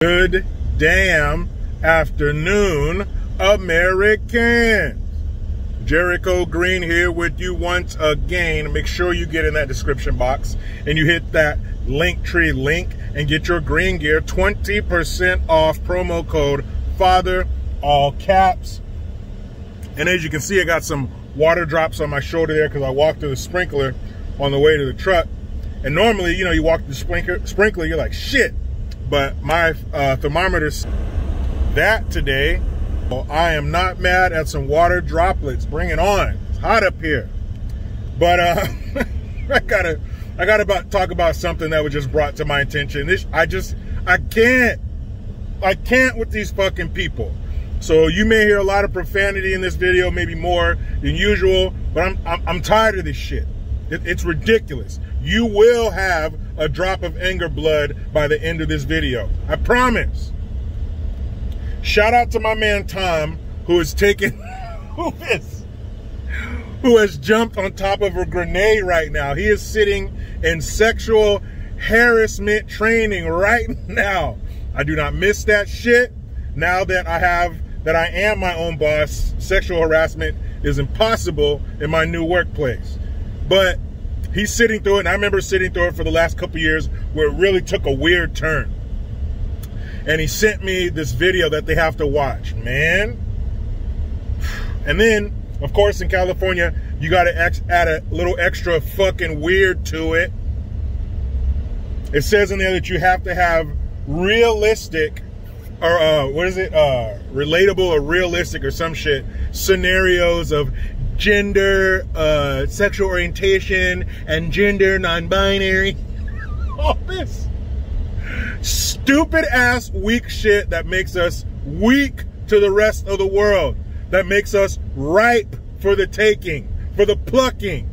Good damn afternoon, Americans. Jericho Green here with you once again. Make sure you get in that description box and you hit that Linktree link and get your green gear 20% off. Promo code FATHER, all caps. And as you can see, I got some water drops on my shoulder there because I walked through the sprinkler on the way to the truck. And normally, you know, you walk through the sprinkler, you're like, shit. But my thermometer's that today. Well, I am not mad at some water droplets. Bring it on. It's hot up here. But I gotta talk about something that was just brought to my attention. I can't with these fucking people. So you may hear a lot of profanity in this video, maybe more than usual, but I'm tired of this shit. It's ridiculous. You will have a drop of anger blood by the end of this video. I promise. Shout out to my man Tom, who has jumped on top of a grenade right now. He is sitting in sexual harassment training right now. I do not miss that shit. Now that I am my own boss, sexual harassment is impossible in my new workplace. But he's sitting through it, and I remember sitting through it for the last couple years where it really took a weird turn. And he sent me this video that they have to watch, man. And then, of course, in California, you got to add a little extra fucking weird to it. It says in there that you have to have realistic, or relatable or realistic or some shit, scenarios of gender, sexual orientation, and gender non-binary. All this stupid ass weak shit that makes us weak to the rest of the world, that makes us ripe for the taking, for the plucking,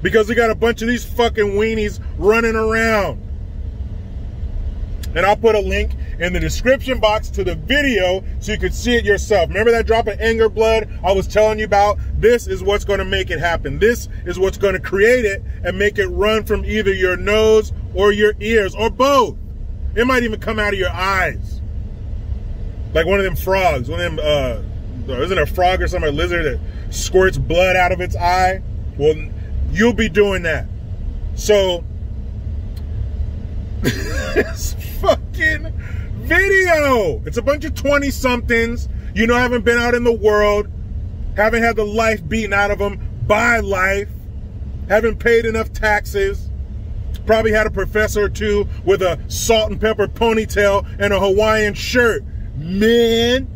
because we got a bunch of these fucking weenies running around. And I'll put a link in the description box to the video so you can see it yourself. Remember that drop of anger blood I was telling you about? This is what's going to make it happen. This is what's going to create it and make it run from either your nose or your ears, or both. It might even come out of your eyes. Like one of them frogs. One of them, isn't it a frog or some lizard that squirts blood out of its eye? Well, you'll be doing that. So, this fucking video. It's a bunch of 20-somethings, you know, haven't been out in the world, haven't had the life beaten out of them by life, haven't paid enough taxes, probably had a professor or two with a salt and pepper ponytail and a Hawaiian shirt. Man.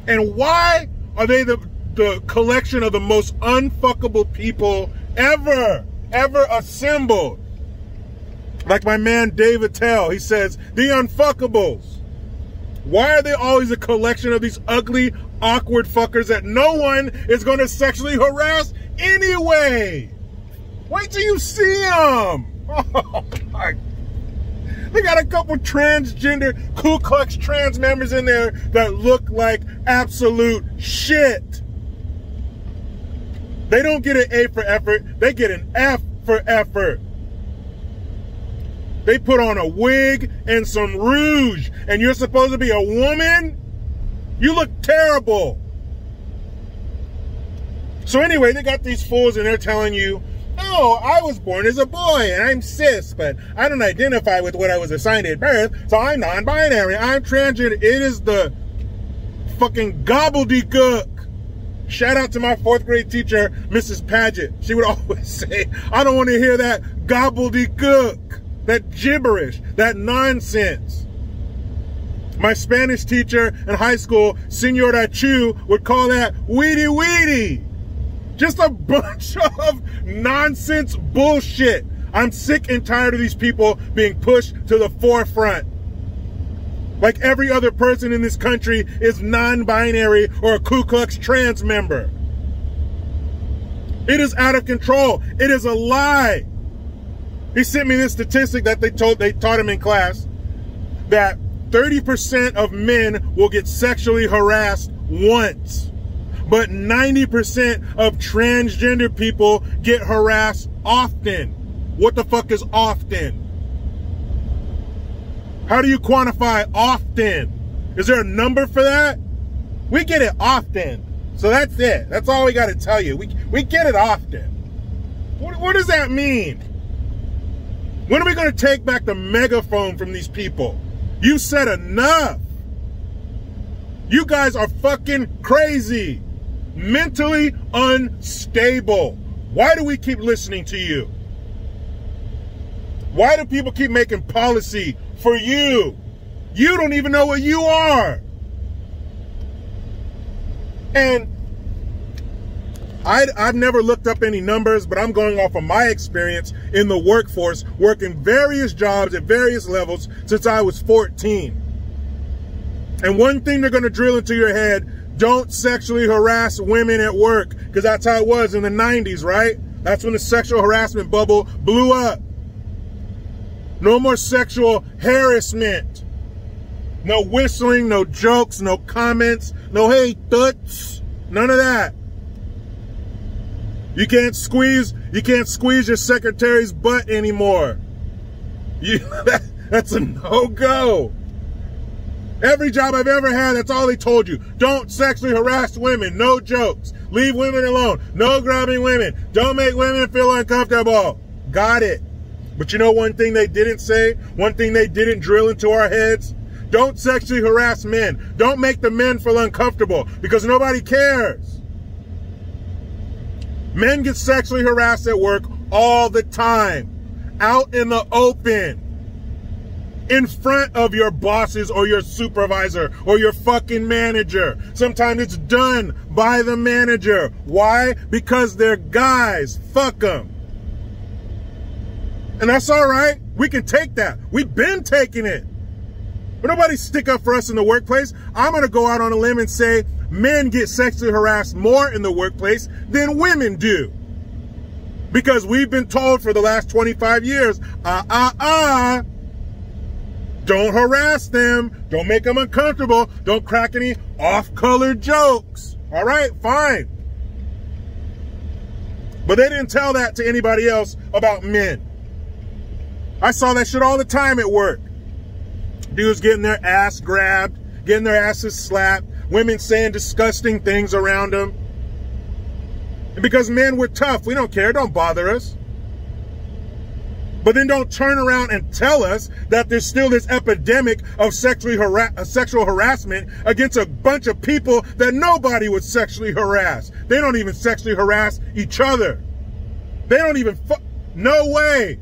And why are they the collection of the most unfuckable people ever assembled? Like my man David Tell, he says, the unfuckables. Why are they always a collection of these ugly, awkward fuckers that no one is going to sexually harass anyway? Wait till you see them. Oh my. They got a couple transgender Ku Klux Trans members in there that look like absolute shit. They don't get an A for effort, they get an F for effort. They put on a wig and some rouge, and you're supposed to be a woman? You look terrible. So anyway, they got these fools and they're telling you, oh, I was born as a boy and I'm cis, but I don't identify with what I was assigned at birth, so I'm non-binary, I'm transgender. It is the fucking gobbledygook. Shout out to my 4th grade teacher, Mrs. Paget. She would always say, I don't want to hear that gobbledygook, that gibberish, that nonsense. My Spanish teacher in high school, Senora Chu, would call that weedy weedy. Just a bunch of nonsense bullshit. I'm sick and tired of these people being pushed to the forefront. Like every other person in this country is non-binary or a Ku Klux Trans member. It is out of control. It is a lie. He sent me this statistic that they taught him in class, that 30% of men will get sexually harassed once. But 90% of transgender people get harassed often. What the fuck is often? How do you quantify often? Is there a number for that? We get it often. So that's it. That's all we got to tell you. We get it often. What does that mean? When are we going to take back the megaphone from these people? You said enough. You guys are fucking crazy. Mentally unstable. Why do we keep listening to you? Why do people keep making policy for you? You don't even know what you are. And I've never looked up any numbers, but I'm going off of my experience in the workforce, working various jobs at various levels since I was 14. And one thing they're going to drill into your head, don't sexually harass women at work, because that's how it was in the 90s, right? That's when the sexual harassment bubble blew up. No more sexual harassment. No whistling, no jokes, no comments, no hey toots, none of that. You can't squeeze your secretary's butt anymore. That's a no-go. Every job I've ever had, that's all they told you. Don't sexually harass women, no jokes. Leave women alone, no grabbing women. Don't make women feel uncomfortable. Got it. But you know one thing they didn't say? One thing they didn't drill into our heads? Don't sexually harass men. Don't make the men feel uncomfortable, because nobody cares. Men get sexually harassed at work all the time, out in the open, in front of your bosses or your supervisor or your fucking manager. Sometimes it's done by the manager. Why? Because they're guys. Fuck them. And that's all right. We can take that. We've been taking it. But nobody stick up for us in the workplace. I'm going to go out on a limb and say men get sexually harassed more in the workplace than women do. Because we've been told for the last 25 years, don't harass them. Don't make them uncomfortable. Don't crack any off-color jokes. All right, fine. But they didn't tell that to anybody else about men. I saw that shit all the time at work. Dudes getting their ass grabbed, getting their asses slapped, women saying disgusting things around them. And because men, we're tough, we don't care, don't bother us. But then don't turn around and tell us that there's still this epidemic of sexual harassment against a bunch of people that nobody would sexually harass. They don't even sexually harass each other. They don't even, no way.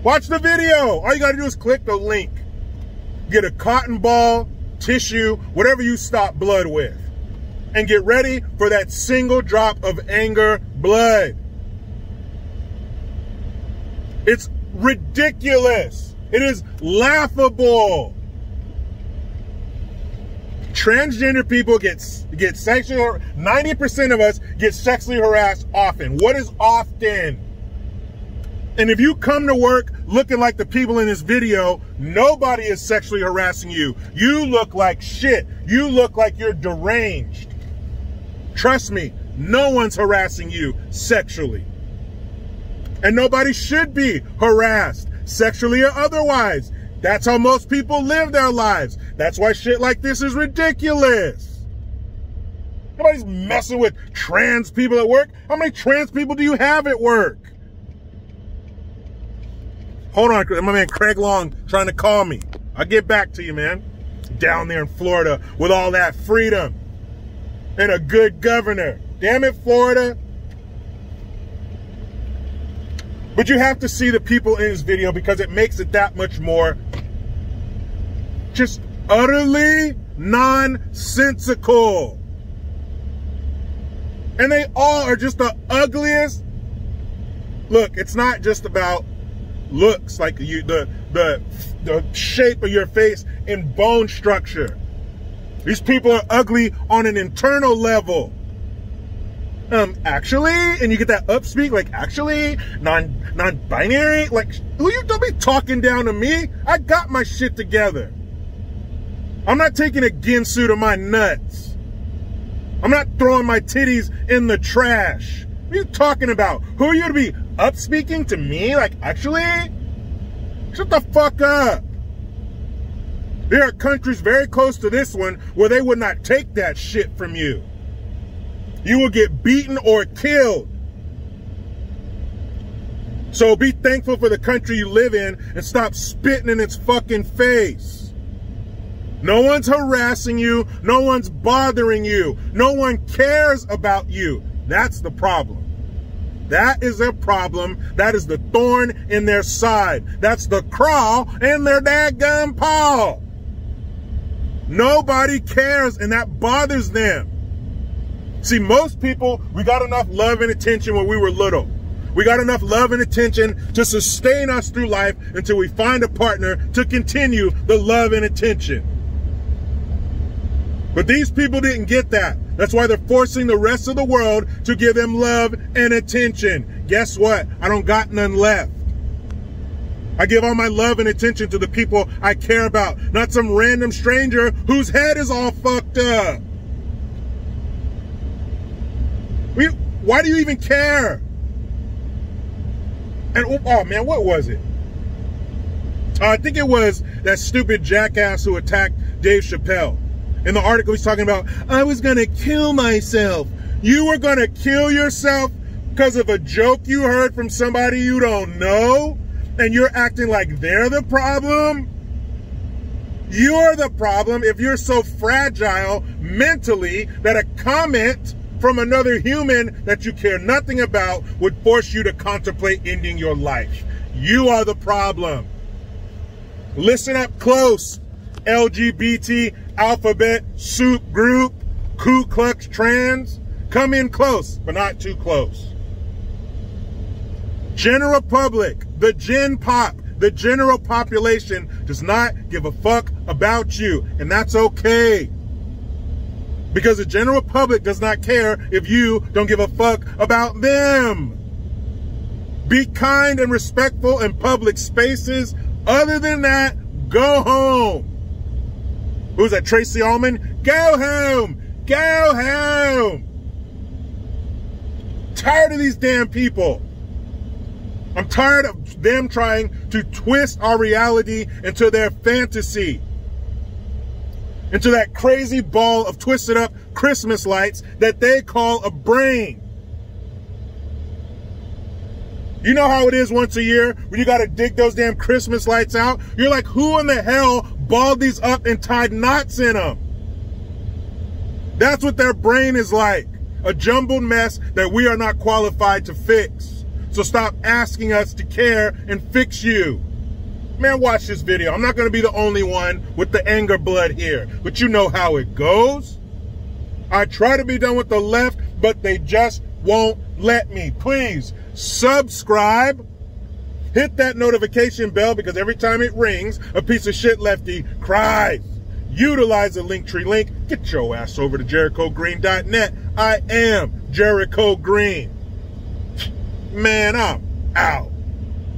Watch the video. All you gotta do is click the link. Get a cotton ball, tissue, whatever you stop blood with. And get ready for that single drop of anger blood. It's ridiculous. It is laughable. Transgender people get sexually, 90% of us get sexually harassed often. What is often? And if you come to work looking like the people in this video, nobody is sexually harassing you. You look like shit. You look like you're deranged. Trust me, no one's harassing you sexually. And nobody should be harassed, sexually or otherwise. That's how most people live their lives. That's why shit like this is ridiculous. Nobody's messing with trans people at work. How many trans people do you have at work? Hold on, my man Craig Long trying to call me. I'll get back to you, man. Down there in Florida with all that freedom and a good governor. Damn it, Florida. But you have to see the people in this video because it makes it that much more just utterly nonsensical. And they all are just the ugliest. Look, it's not just about looks, like the shape of your face and bone structure. These people are ugly on an internal level. Actually, and you get that upspeak, like actually, non-binary, like who you don't be talking down to me? I got my shit together. I'm not taking a Ginsu to my nuts. I'm not throwing my titties in the trash. What are you talking about? Who are you to be upspeaking to me? Like, actually? Shut the fuck up. There are countries very close to this one where they would not take that shit from you. You will get beaten or killed. So be thankful for the country you live in and stop spitting in its fucking face. No one's harassing you. No one's bothering you. No one cares about you. That's the problem. That is their problem. That is the thorn in their side. That's the crawl in their dadgum paw. Nobody cares, and that bothers them. See, most people, we got enough love and attention when we were little. We got enough love and attention to sustain us through life until we find a partner to continue the love and attention. But these people didn't get that. That's why they're forcing the rest of the world to give them love and attention. Guess what? I don't got none left. I give all my love and attention to the people I care about, not some random stranger whose head is all fucked up. Why do you even care? And oh man, what was it? I think it was that stupid jackass who attacked Dave Chappelle. In the article, he's talking about, I was gonna kill myself. You were gonna kill yourself because of a joke you heard from somebody you don't know? And you're acting like they're the problem? You're the problem if you're so fragile mentally that a comment from another human that you care nothing about would force you to contemplate ending your life. You are the problem. Listen up close, LGBT alphabet soup group, Ku Klux Trans. Come in close, but not too close. General public, the gen pop, the general population does not give a fuck about you, and that's okay. Because the general public does not care if you don't give a fuck about them. Be kind and respectful in public spaces. Other than that, go home. Who's that, Tracy Ullman? Go home! Go home! Tired of these damn people. I'm tired of them trying to twist our reality into their fantasy. Into that crazy ball of twisted up Christmas lights that they call a brain. You know how it is once a year when you got to dig those damn Christmas lights out? You're like, who in the hell balled these up and tied knots in them? That's what their brain is like. A jumbled mess that we are not qualified to fix. So stop asking us to care and fix you. Man, watch this video. I'm not going to be the only one with the anger blood here, but you know how it goes. I try to be done with the left, but they just won't let me. Please subscribe. Hit that notification bell because every time it rings, a piece of shit lefty cries. Utilize the Linktree link. Get your ass over to JerichoGreen.net. I am Jericho Green. Man, I'm out.